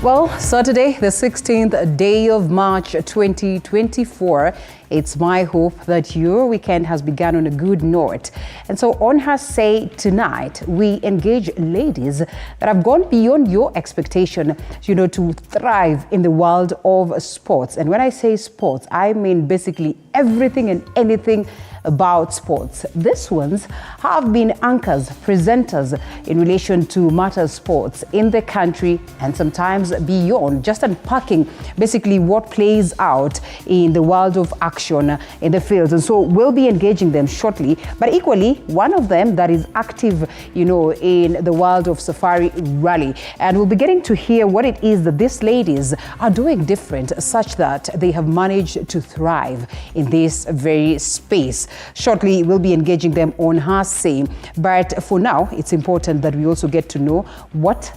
Well, Saturday, the 16th day of March 2024, it's my hope that your weekend has begun on a good note. And so on Her Say tonight, we engage ladies that have gone beyond your expectation, to thrive in the world of sports. And when I say sports, I mean basically everything and anything about sports. These ones have been anchors, presenters in relation to matters sports in the country and sometimes beyond, just unpacking basically what plays out in the world of action in the fields. And so we'll be engaging them shortly. But equally, one of them that is active, in the world of Safari Rally. And we'll be getting to hear what it is that these ladies are doing different such that they have managed to thrive in this very space. Shortly, we'll be engaging them on Her Say. But for now, it's important that we also get to know what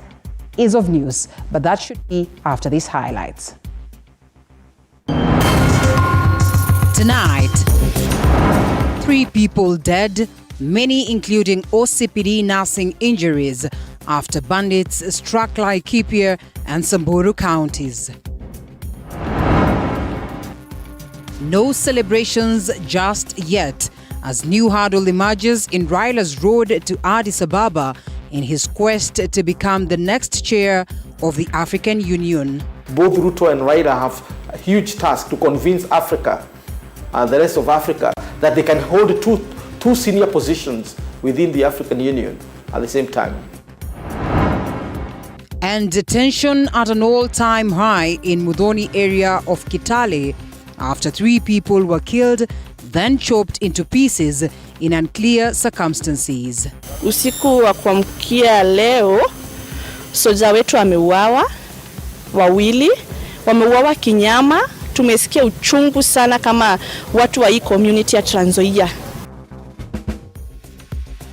is of news. But that should be after these highlights. Tonight, 3 people dead, many including OCPD nursing injuries after bandits struck Laikipia and Samburu counties. No celebrations just yet as new hurdle emerges in Raila's road to Addis Ababa in his quest to become the next chair of the African Union. Both Ruto and Raila have a huge task to convince Africa and the rest of Africa that they can hold two senior positions within the African Union at the same time. And tension at an all-time high in Mudhoni area of Kitale after 3 people were killed, then chopped into pieces in unclear circumstances. Usiku wa kuamkia leo, soja wetu wameuawa, wawili, wameuawa kinyama. Tumesikia uchungu sana kama watu wa hii community ya Trans Nzoia.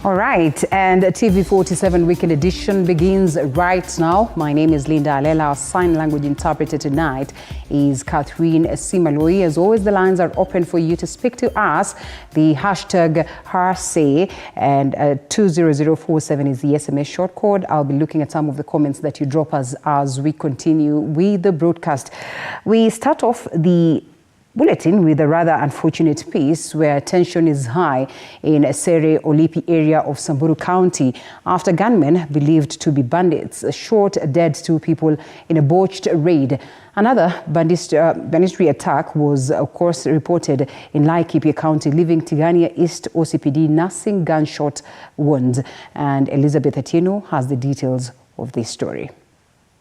All right, and TV47 Weekend Edition begins right now. My name is Linda Alela. Our sign language interpreter tonight is Catherine Simaloi. As always, the lines are open for you to speak to us. The hashtag HerSay and 20047 is the SMS short code. I'll be looking at some of the comments that you drop us as we continue with the broadcast. We start off the bulletin with a rather unfortunate piece where tension is high in Sere Olipi area of Samburu County after gunmen believed to be bandits shot dead 2 people in a botched raid. Another banditry attack was, of course, reported in Laikipia County, leaving Tigania East OCPD nursing gunshot wounds. And Elizabeth Atieno has the details of this story.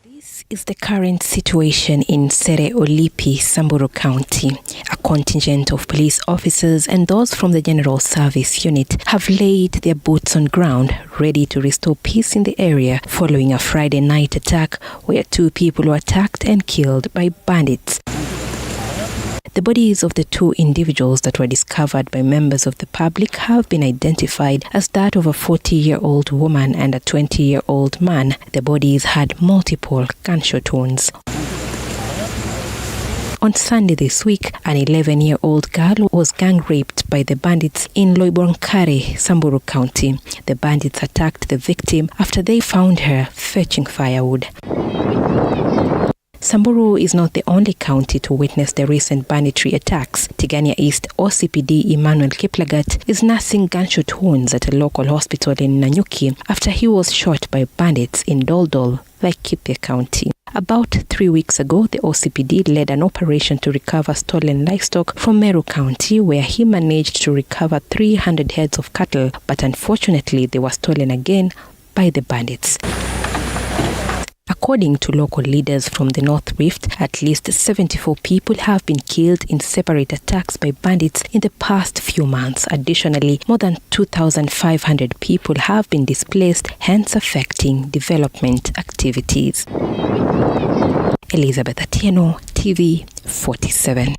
This is the current situation in Sere Olipi, Samburu County. A contingent of police officers and those from the General Service Unit have laid their boots on ground, ready to restore peace in the area following a Friday night attack where 2 people were attacked and killed by bandits. The bodies of the 2 individuals that were discovered by members of the public have been identified as that of a 40-year-old woman and a 20-year-old man. The bodies had multiple gunshot wounds. On Sunday this week, an 11-year-old girl was gang-raped by the bandits in Loibonkare, Samburu County. The bandits attacked the victim after they found her fetching firewood. Samburu is not the only county to witness the recent banditry attacks. Tigania East OCPD Emmanuel Kiplagat is nursing gunshot wounds at a local hospital in Nanyuki after he was shot by bandits in Doldol, Laikipia County. About 3 weeks ago, the OCPD led an operation to recover stolen livestock from Meru County, where he managed to recover 300 heads of cattle, but unfortunately they were stolen again by the bandits. According to local leaders from the North Rift, at least 74 people have been killed in separate attacks by bandits in the past few months. Additionally, more than 2,500 people have been displaced, hence affecting development activities. Elizabeth Atieno, TV47.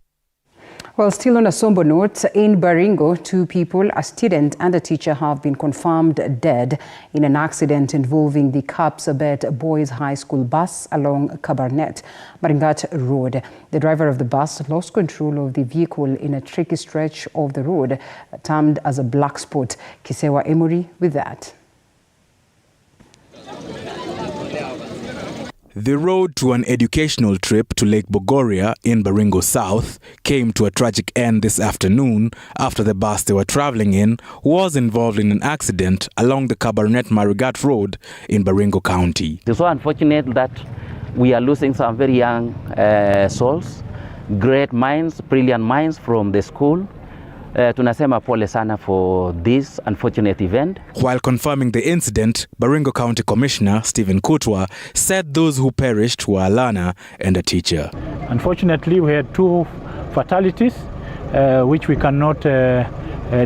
Well, still on a somber note, in Baringo, 2 people, a student and a teacher, have been confirmed dead in an accident involving the Kapsabet Boys High School bus along Kabarnet, Maringat Road. The driver of the bus lost control of the vehicle in a tricky stretch of the road termed as a black spot. Kisewa Emory with that. The road to an educational trip to Lake Bogoria in Baringo South came to a tragic end this afternoon after the bus they were traveling in was involved in an accident along the Kabarnet-Marigat Road in Baringo County. It's so unfortunate that we are losing some very young souls, great minds, brilliant minds from the school. Tunasema pole sana for this unfortunate event. While confirming the incident, Baringo County Commissioner Stephen Kutwa said those who perished were a learner and a teacher. Unfortunately, we had 2 fatalities, which we cannot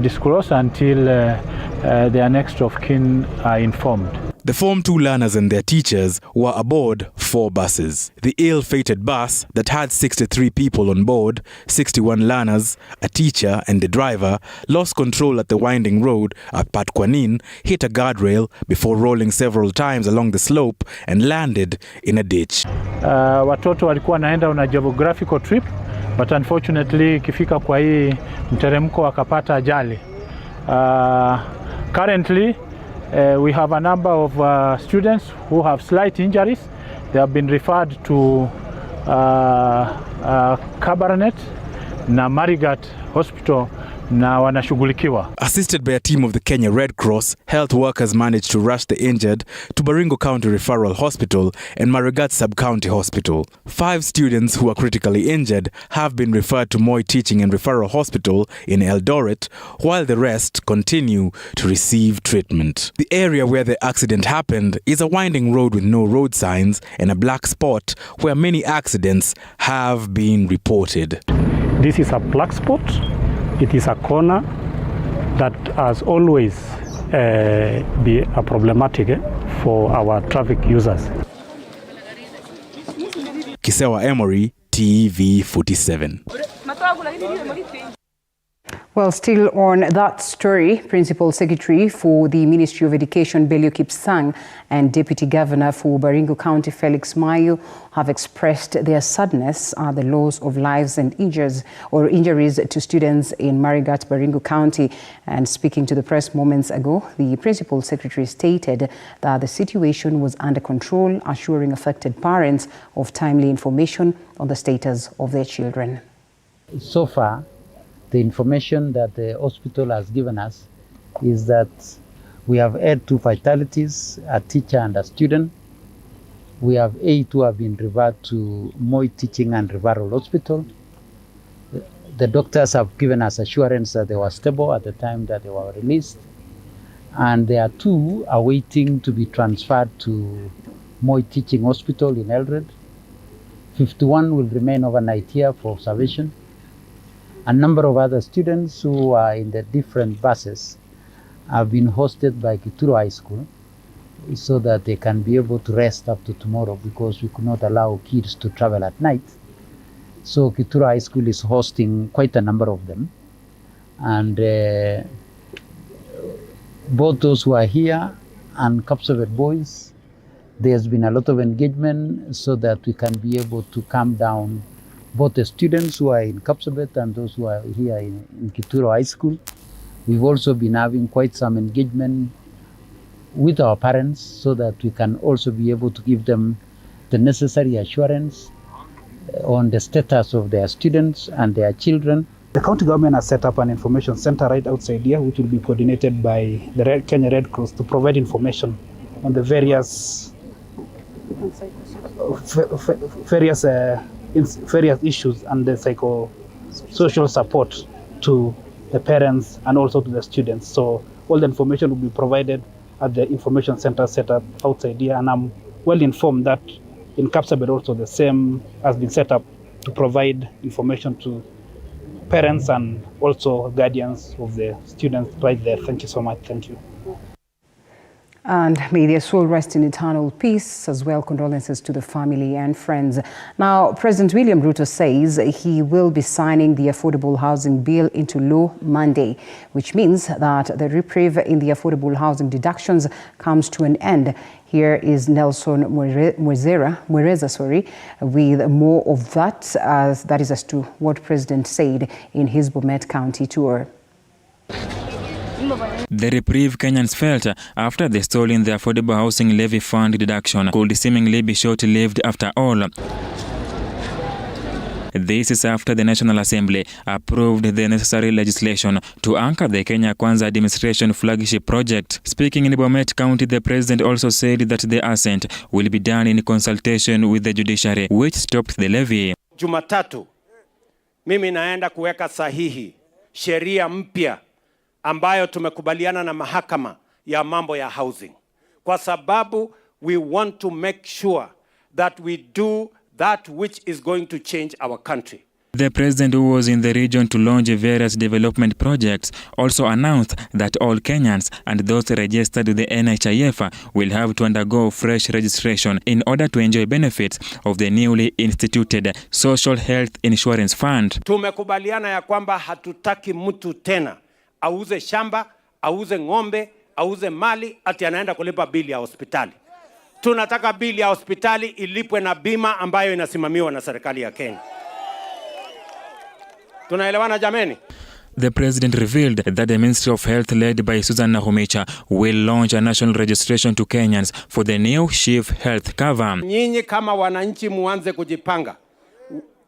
disclose until their next of kin are informed. The former 2 learners and their teachers were aboard 4 buses. The ill-fated bus that had 63 people on board, 61 learners, a teacher and the driver, lost control at the winding road at Patkwanin, hit a guardrail before rolling several times along the slope and landed in a ditch. Watoto walikuwa naenda on a geographical trip, but unfortunately ikifika kwa hii mteremko wakapata ajali. Currently, we have a number of students who have slight injuries. They have been referred to Kabarnet na Marigat Hospital na wanashughulikiwa. Assisted by a team of the Kenya Red Cross, health workers managed to rush the injured to Baringo County Referral Hospital and Marigat Sub-County Hospital. 5 students who are critically injured have been referred to Moi Teaching and Referral Hospital in Eldoret, while the rest continue to receive treatment. The area where the accident happened is a winding road with no road signs and a black spot where many accidents have been reported. This is a black spot. It is a corner that has always been a problematic for our traffic users. Kisewa Emory, TV47. Well, still on that story, Principal Secretary for the Ministry of Education, Belio Kipsang, and Deputy Governor for Baringo County, Felix Mayu, have expressed their sadness at the loss of lives and injuries to students in Marigat, Baringo County. And speaking to the press moments ago, the Principal Secretary stated that the situation was under control, assuring affected parents of timely information on the status of their children. So far, the information that the hospital has given us is that we have had 2 fatalities, a teacher and a student. We have 8 who have been referred to Moi Teaching and Referral Hospital. The doctors have given us assurance that they were stable at the time that they were released. And there are 2 awaiting to be transferred to Moi Teaching Hospital in Eldoret. 51 will remain overnight here for observation. A number of other students who are in the different buses have been hosted by Kituro High School so that they can be able to rest up to tomorrow, because we could not allow kids to travel at night. So Kituro High School is hosting quite a number of them. And both those who are here and Kapsabet boys, there's been a lot of engagement so that we can be able to calm down both the students who are in Kapsabet and those who are here in Kituro High School. We've also been having quite some engagement with our parents so that we can also be able to give them the necessary assurance on the status of their students and their children. The county government has set up an information center right outside here, which will be coordinated by the Kenya Red Cross to provide information on the various issues and the psychosocial support to the parents and also to the students. So all the information will be provided at the information center set up outside here, and I'm well informed that in Kapsabet also the same has been set up to provide information to parents and also guardians of the students right there. Thank you so much. Thank you. And may their soul rest in eternal peace, as well condolences to the family and friends. Now, President William Ruto says he will be signing the Affordable Housing Bill into law Monday, which means that the reprieve in the affordable housing deductions comes to an end. Here is Nelson Mwereza, with more of that, as to what President said in his Bomet County tour. The reprieve Kenyans felt after the stall in the Affordable Housing Levy Fund deduction could seemingly be short-lived after all. This is after the National Assembly approved the necessary legislation to anchor the Kenya Kwanza administration flagship project. Speaking in Bomet County, the president also said that the assent will be done in consultation with the judiciary, which stopped the levy. Jumatatu, mimi naenda kuweka sahihi sheria mpya ambayo tumekubaliana na mahakama ya mambo ya housing. Kwa sababu we want to make sure that we do that which is going to change our country. The president, who was in the region to launch various development projects, also announced that all Kenyans and those registered with the NHIF will have to undergo fresh registration in order to enjoy benefits of the newly instituted Social Health Insurance Fund. Tumekubaliana ya kwamba hatutaki mtu tena auze shamba, auze ng'ombe, auze mali ati anaenda kulipa bili ya hospitali. Tunataka bili ya hospitali ilipwe na bima ambayo inasimamiwa na serikali ya Kenya. Tunaelewana jameni? The president revealed that the Ministry of Health, led by Susan Nahumicha, will launch a national registration to Kenyans for the new SHIF health cover. Nyinyi kama wananchi muanze kujipanga.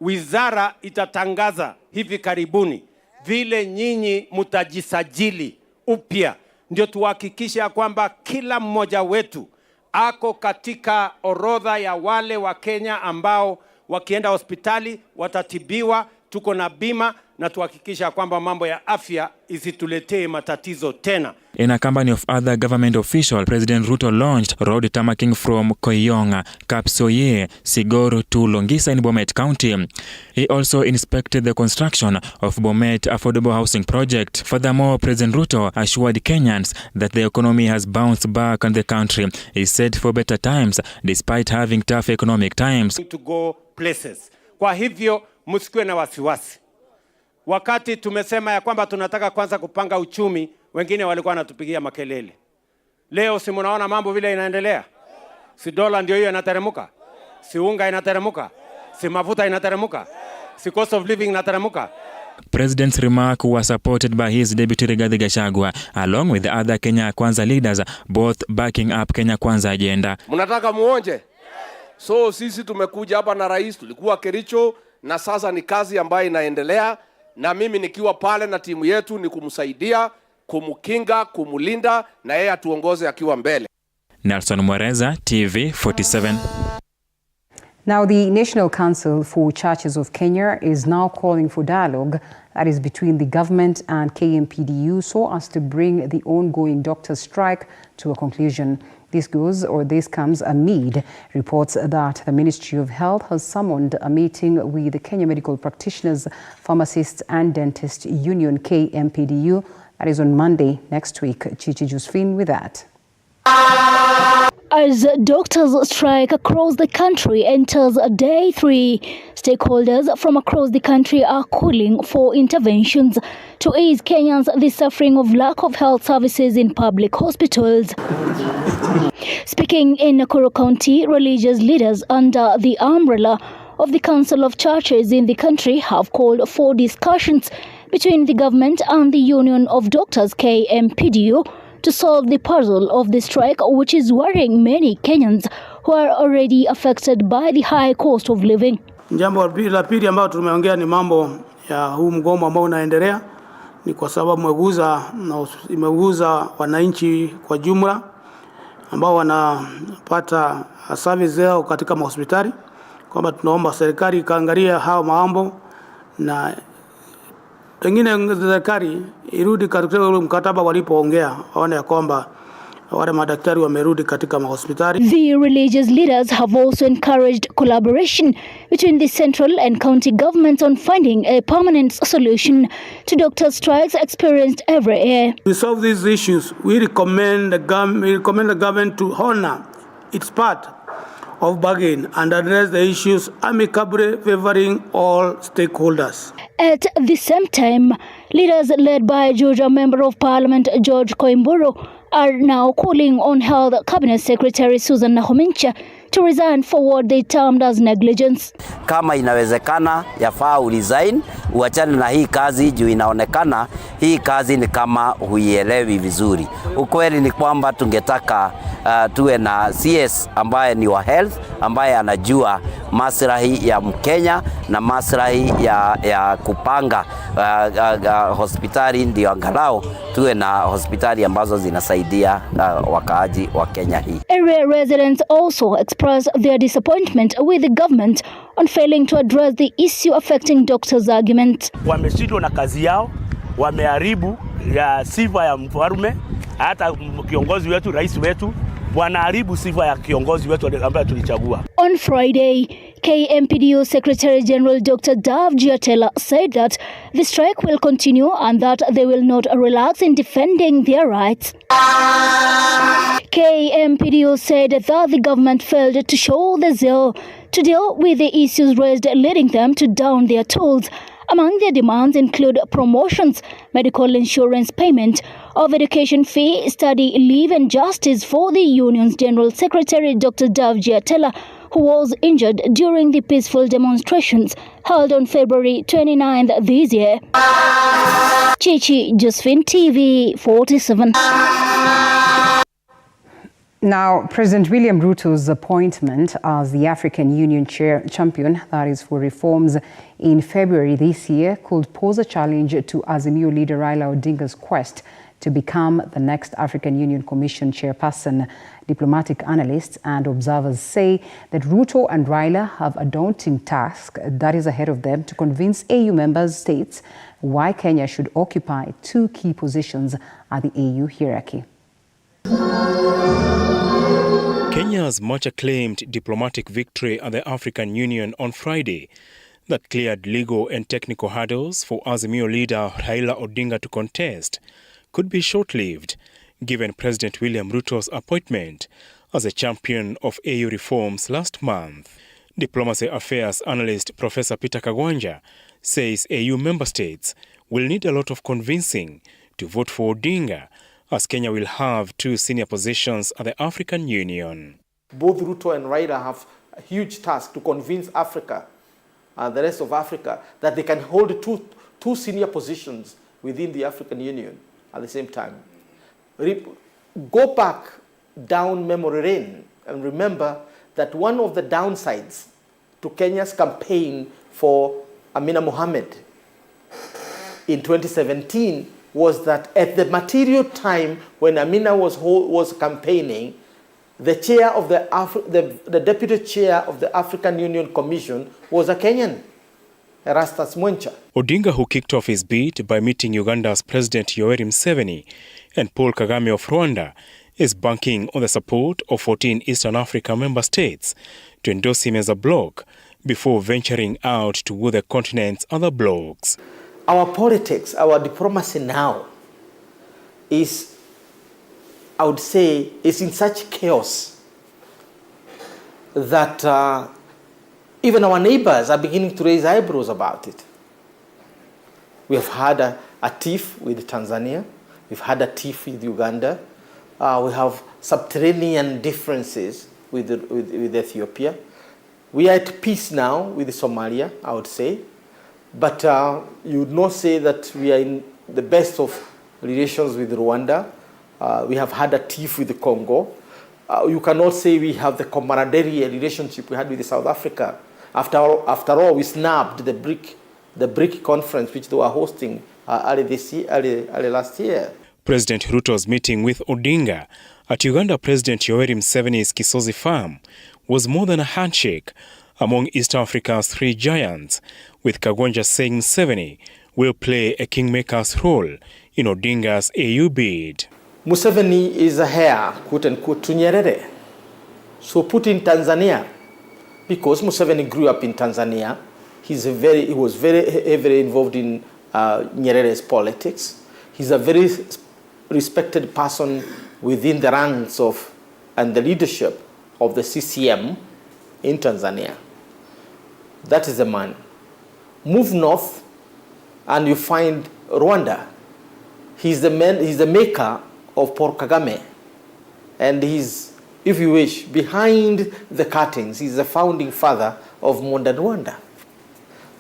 Wizara itatangaza hivi karibuni vile nyinyi mutajisajili upya, ndio tuhakikisha kwamba kila mmoja wetu ako katika orodha ya wale wa Kenya ambao wakienda hospitali watatibiwa. Tuko na bima na tuhakikisha kwamba mambo ya afya isituletee matatizo tena. In a company of other government officials, President Ruto launched road tarmacking from Koyonga, Kapsoye, Sigoro to Longisa in Bomet County. He also inspected the construction of Bomet Affordable Housing Project. Furthermore, President Ruto assured Kenyans that the economy has bounced back and the country is set for better times despite having tough economic times. To go places. Kwa hivyo msikuwe na wasiwasi. Wakati tumesema ya kwamba tunataka kwanza kupanga uchumi, wengine walikuwa wanatupigia makelele. Leo si mnaona mambo vile inaendelea? Si dola ndio hiyo inateremuka? Si unga inateremuka? Si mafuta inateremuka? Si cost of living inateremuka? President's remark was supported by his deputy Rigathi Gachagua along with the other Kenya Kwanza leaders, both backing up Kenya Kwanza agenda. Mnataka muonje? So sisi tumekuja hapa na rais, tulikuwa Kericho na sasa ni kazi ambayo inaendelea, na mimi nikiwa pale na timu yetu ni kumsaidia, kumkinga, kumulinda na yeye atuongoze akiwa mbele. Nelson Mwereza, TV47. Now, the National Council for Churches of Kenya is now calling for dialogue that is between the government and KMPDU so as to bring the ongoing doctor strike to a conclusion. This comes amid reports that the Ministry of Health has summoned a meeting with the Kenya Medical Practitioners, Pharmacists and Dentists Union, KMPDU, that is on Monday next week. Chichi Josephine with that. As doctors strike across the country enters day 3, stakeholders from across the country are calling for interventions to ease Kenyans the suffering of lack of health services in public hospitals. Speaking in Nakuru County, religious leaders under the umbrella of the Council of Churches in the country have called for discussions between the government and the Union of Doctors, KMPDU, to solve the puzzle of the strike, which is worrying many Kenyans who are already affected by the high cost of living. Jambo la pili ambalo tumeongea ni mambo ya huu mgomo ambao unaendelea, ni kwa sababu imeguza wananchi kwa jumla ambao wanapata service zao katika hospitali, kwamba tunaomba serikali ikaangalia hao mambo na pengine serikali irudi katika ule mkataba walipoongea, waone ya kwamba wale madaktari wamerudi katika hospitali. The religious leaders have also encouraged collaboration between the central and county governments on finding a permanent solution to doctor strikes experienced every year. To solve these issues, we recommend the government to honor its part of bargain and address the issues amicably, favoring all stakeholders. At the same time, leaders led by Georgia Member of Parliament George Koimburo are now calling on Health Cabinet Secretary Susan Nahumicha to resign for what they termed as negligence. Kama inawezekana yafaa uresign, uachane na hii kazi juu inaonekana hii kazi ni kama huielewi vizuri. Ukweli ni kwamba tungetaka tuwe na CS ambaye ni wa health, ambaye anajua maslahi ya Mkenya na maslahi ya kupanga hospitali, ndio angalau tuwe na hospitali ambazo zinasaidia wakaaji wa Kenya hii. Area residents also expressed their disappointment with the government on failing to address the issue affecting doctors' argument. Wameshindwa na kazi yao, wameharibu ya sifa ya mfalme, hata kiongozi wetu, rais wetu, wanaharibu sifa ya kiongozi wetu ambaye tulichagua. On Friday, KMPDU Secretary General Dr. Dav Giatella said that the strike will continue and that they will not relax in defending their rights. KMPDU said that the government failed to show the zeal to deal with the issues raised, leading them to down their tools. Among their demands include promotions, medical insurance payment of education fee, study leave and justice for the union's General Secretary Dr. Dav Giatella, who was injured during the peaceful demonstrations held on February 29th this year. Chichi Josephine, TV47. Now, President William Ruto's appointment as the African Union champion, that is for reforms, in February this year could pose a challenge to Azimio leader Raila Odinga's quest to become the next African Union Commission chairperson. Diplomatic analysts and observers say that Ruto and Raila have a daunting task that is ahead of them to convince AU member states why Kenya should occupy two key positions at the AU hierarchy. Kenya's much-acclaimed diplomatic victory at the African Union on Friday that cleared legal and technical hurdles for Azimio leader Raila Odinga to contest could be short-lived, given President William Ruto's appointment as a champion of AU reforms last month. Diplomacy affairs analyst Professor Peter Kagwanja says AU member states will need a lot of convincing to vote for Odinga, as Kenya will have two senior positions at the African Union. Both Ruto and Raila have a huge task to convince Africa and the rest of Africa that they can hold two senior positions within the African Union at the same time. Go back down memory lane and remember that one of the downsides to Kenya's campaign for Amina Mohamed in 2017 was that at the material time when Amina was campaigning, the chair of the deputy chair of the African Union Commission was a Kenyan, Erastus Mwencha. Odinga, who kicked off his bid by meeting Uganda's President Yoweri Museveni and Paul Kagame of Rwanda, is banking on the support of 14 Eastern Africa member states to endorse him as a bloc before venturing out to woo the continent's other blocs. Our politics, our diplomacy now is, I would say, is in such chaos that even our neighbors are beginning to raise eyebrows about it. We have had a tiff with Tanzania. We've had a tiff with Uganda. We have subterranean differences with Ethiopia. We are at peace now with Somalia, I would say. But you would not say that we are in the best of relations with Rwanda. We have had a tiff with the Congo. You cannot say we have the camaraderie relationship we had with South Africa. After all, we snapped the BRIC conference which they were hosting early last year. President Ruto's meeting with Odinga at Uganda President Yoweri Museveni's Kisozi farm was more than a handshake among East Africa's three giants, with Kagwanja saying Museveni will play a kingmaker's role in Odinga's AU bid. Museveni is a heir, quote unquote, to Nyerere. So put in Tanzania, because Museveni grew up in Tanzania. He was very involved in Nyerere's politics. He's a very respected person within the ranks of and the leadership of the CCM in Tanzania. That is the man. Move north and you find Rwanda. He's the maker of Paul Kagame, and he's if you wish, behind the curtains, he's the founding father of modern Rwanda.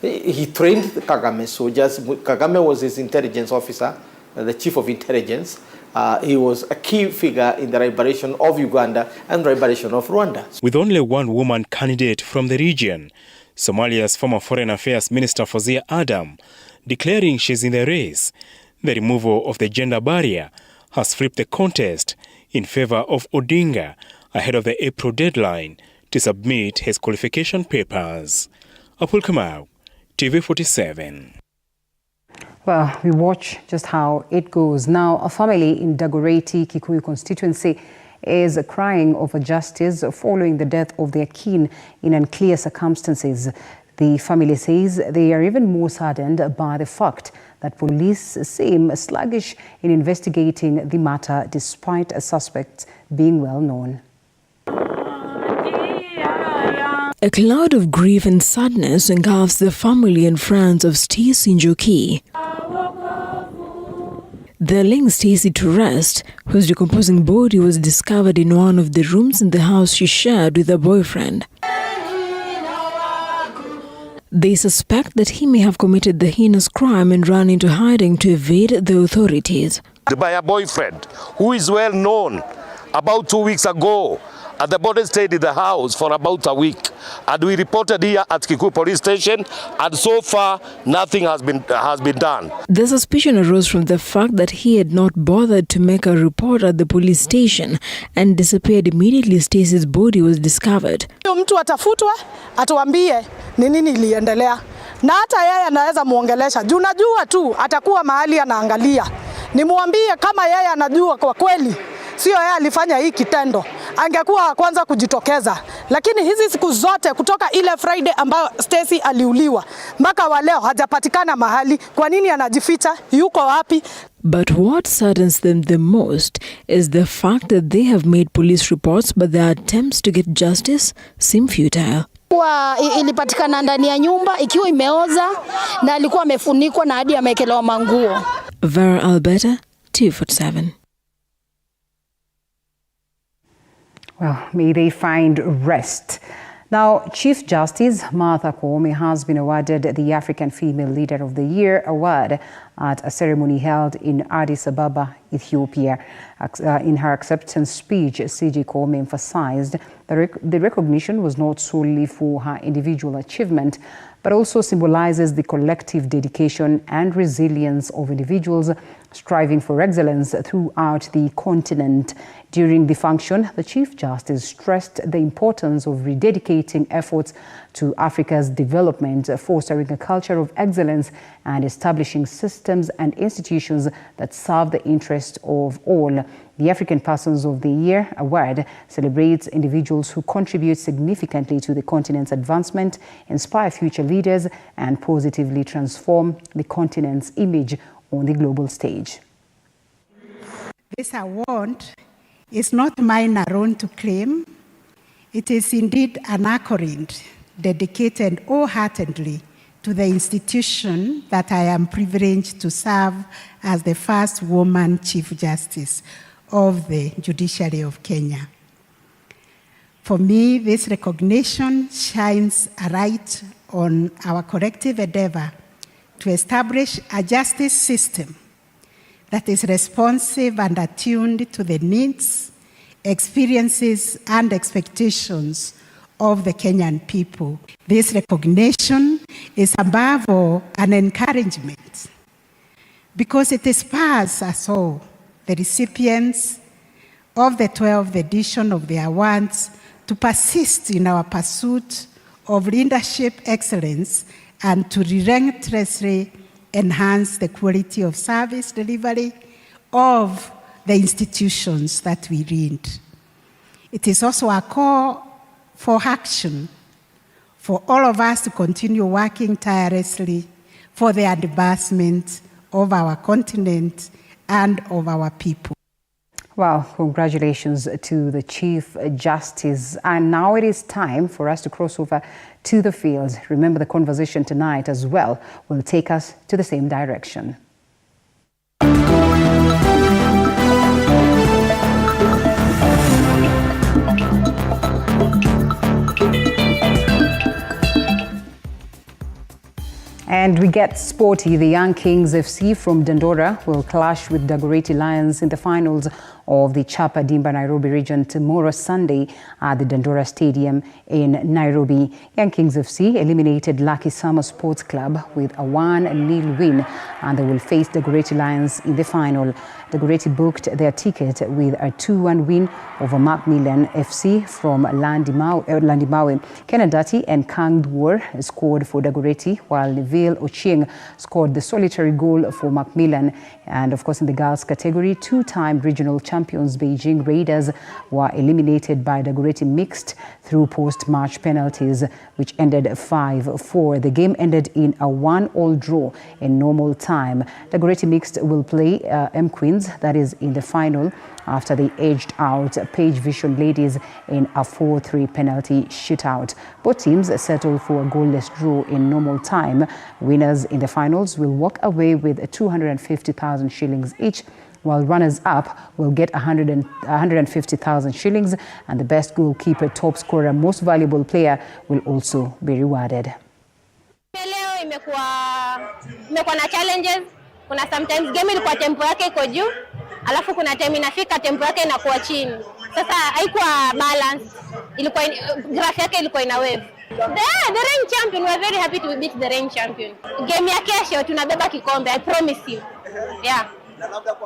He trained the Kagame soldiers. Kagame was his intelligence officer, the chief of intelligence. He was a key figure in the liberation of Uganda and liberation of Rwanda. With only one woman candidate from the region, Somalia's former Foreign Affairs Minister Fawzia Adam declaring she's in the race, the removal of the gender barrier has flipped the contest in favor of Odinga ahead of the April deadline to submit his qualification papers. Apul Kamau, TV47. Well, we watch just how it goes. Now, a family in Dagoretti, Kikuyu constituency is crying over justice following the death of their kin in unclear circumstances. The family says they are even more saddened by the fact that police seem sluggish in investigating the matter despite suspects being well known. A cloud of grief and sadness engulfs the family and friends of Stacey Njoki. They're laying Stacey to rest, whose decomposing body was discovered in one of the rooms in the house she shared with her boyfriend. They suspect that he may have committed the heinous crime and run into hiding to evade the authorities. By a boyfriend who is well known. About 2 weeks ago, the body stayed in the house for about a week, and we reported here at Kikuyu police station, and so far nothing has been done. The suspicion arose from the fact that he had not bothered to make a report at the police station and disappeared immediately Stacey's body was discovered. Mtu atafutwe atuambie ni nini iliendelea, na hata yeye anaweza muongelesha juu najua tu atakuwa mahali anaangalia. Nimuambie kama yeye anajua kwa kweli sio yeye alifanya hii kitendo, angekuwa kwanza kujitokeza. Lakini hizi siku zote kutoka ile Friday ambayo Stacey aliuliwa mpaka wa leo hajapatikana mahali. Kwa nini anajificha? Yuko wapi? But what saddens them the most is the fact that they have made police reports, but their attempts to get justice seem futile. Ilipatikana ndani ya nyumba ikiwa imeoza na alikuwa amefunikwa na hadi amekelewa manguo. Vera Alberta, TV47. Well, may they find rest. Now, Chief Justice Martha Koome has been awarded the African Female Leader of the Year award at a ceremony held in Addis Ababa, Ethiopia. In her acceptance speech, CJ Koome emphasized that the recognition was not solely for her individual achievement, but also symbolizes the collective dedication and resilience of individuals striving for excellence throughout the continent. During the function, the Chief Justice stressed the importance of rededicating efforts to Africa's development, fostering a culture of excellence, and establishing systems and institutions that serve the interests of all. The African Persons of the Year award celebrates individuals who contribute significantly to the continent's advancement, inspire future leaders, and positively transform the continent's image on the global stage. This award is not mine alone to claim. It is indeed an accolade dedicated wholeheartedly to the institution that I am privileged to serve as the first woman Chief Justice of the Judiciary of Kenya. For me, this recognition shines a light on our collective endeavor to establish a justice system that is responsive and attuned to the needs, experiences, and expectations of the Kenyan people. This recognition is above all an encouragement because it inspires us all, the recipients of the 12th edition of the awards, to persist in our pursuit of leadership excellence and to relentlessly enhance the quality of service delivery of the institutions that we lead. It is also a call for action for all of us to continue working tirelessly for the advancement of our continent and of our people. Well, congratulations to the Chief Justice. And now it is time for us to cross over to the fields. Remember, the conversation tonight as well will take us to the same direction. And we get sporty. The Young Kings FC from Dandora will clash with Dagoretti Lions in the finals of the Chapa Dimba Nairobi region tomorrow Sunday at the Dandora Stadium in Nairobi. Young Kings FC eliminated Lucky Summer Sports Club with a 1-0 win, and they will face Dagoretti Lions in the final. Dagoretti booked their ticket with a 2-1 win over Macmillan FC from Landimawe. Kenadati and Kangdwar scored for Dagoretti, while Neville Ochieng scored the solitary goal for Macmillan. And of course, in the girls category, two-time regional champions Beijing Raiders were eliminated by Dagoretti Mixed through post-match penalties, which ended 5-4. The game ended in a 1-1 draw in normal time. Dagoretti Mixed will play M Queens, that is in the final, after they edged out Page Vision Ladies in a 4-3 penalty shootout. Both teams settled for a goalless draw in normal time. Winners in the finals will walk away with 250,000 shillings each, while runners-up will get 150,000 shillings, and the best goalkeeper, top scorer, most valuable player will also be rewarded. Leo imekuwa na challenges. Kuna sometimes game ilikuwa tempo yake iko juu, alafu kuna time inafika tempo yake inakuwa chini. Sasa haikuwa balance, ilikuwa graph yake ilikuwa ina wave. The reigning champion, we are very happy to beat the reigning champion. Game ya kesho tunabeba kikombe, I promise you. Yeah.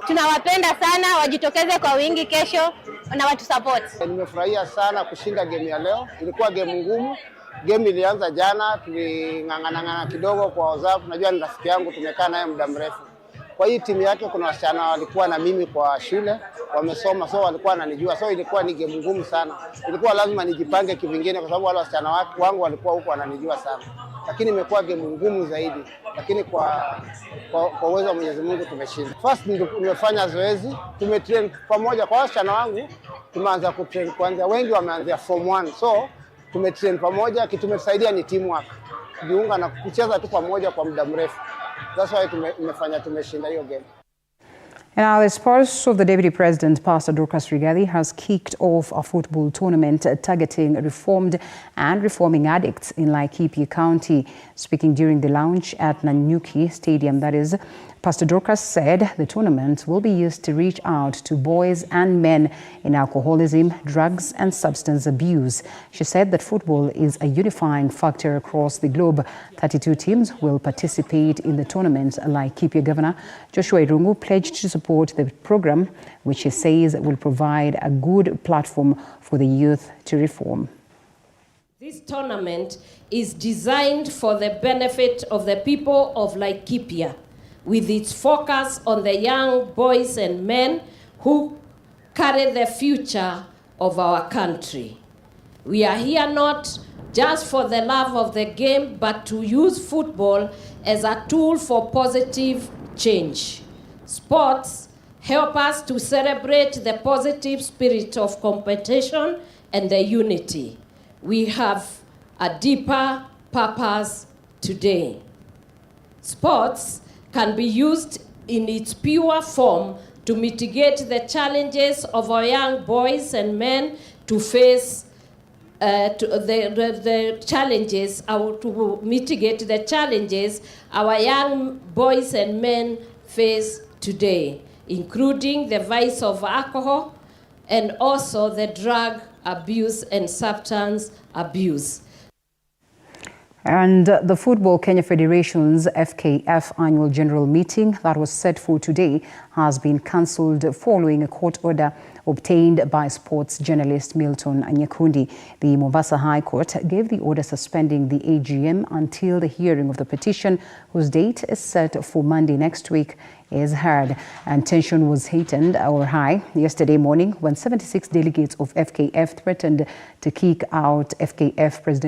Tunawapenda sana, wajitokeze kwa wingi kesho na watu support. Nimefurahia sana kushinda game ya leo. Ilikuwa game ngumu. Game ilianza jana, tuling'ang'ana kidogo kwa WhatsApp. Najua ni rafiki yangu, tumekaa naye muda mrefu. Kwa hii timu yake kuna wasichana walikuwa na mimi kwa shule, wamesoma, so walikuwa wananijua. So ilikuwa ni game ngumu sana. Ilikuwa lazima nijipange kivingine kwa sababu wale wasichana wangu walikuwa huko wananijua sana. Lakini imekuwa game ngumu zaidi. Lakini kwa uwezo wa Mwenyezi Mungu tumeshinda. First nimefanya zoezi, tumetrain pamoja kwa wasichana wangu, tumeanza kutrain kwanza. Wengi wameanza form 1. So tumetrain pamoja, kitu tumetusaidia ni teamwork. Kujiunga na kucheza tu pamoja kwa muda mrefu. That's why tumeshinda hiyo game. And now, the spouse of the Deputy President, Pastor Dorcas Rigathi, has kicked off a football tournament targeting reformed and reforming addicts in Laikipia County. Speaking during the launch at Nanyuki Stadium, that is, Pastor Dorcas said the tournament will be used to reach out to boys and men in alcoholism, drugs and substance abuse. She said that football is a unifying factor across the globe. 32 teams will participate in the tournament. Laikipia Governor Joshua Irungu pledged to support the program, which he says will provide a good platform for the youth to reform. This tournament is designed for the benefit of the people of Laikipia, with its focus on the young boys and men who carry the future of our country. We are here not just for the love of the game, but to use football as a tool for positive change. Sports help us to celebrate the positive spirit of competition and the unity. We have a deeper purpose today. Sports can be used in its pure form to mitigate the challenges of our young boys and men to face the challenges, to mitigate the challenges our young boys and men face today, including the vice of alcohol and also the drug abuse and substance abuse. And the Football Kenya Federation's FKF annual general meeting that was set for today has been cancelled following a court order obtained by sports journalist Milton Nyakundi. The Mombasa High Court gave the order suspending the AGM until the hearing of the petition, whose date is set for Monday next week, is heard. And tension was high yesterday morning when 76 delegates of FKF threatened to kick out FKF President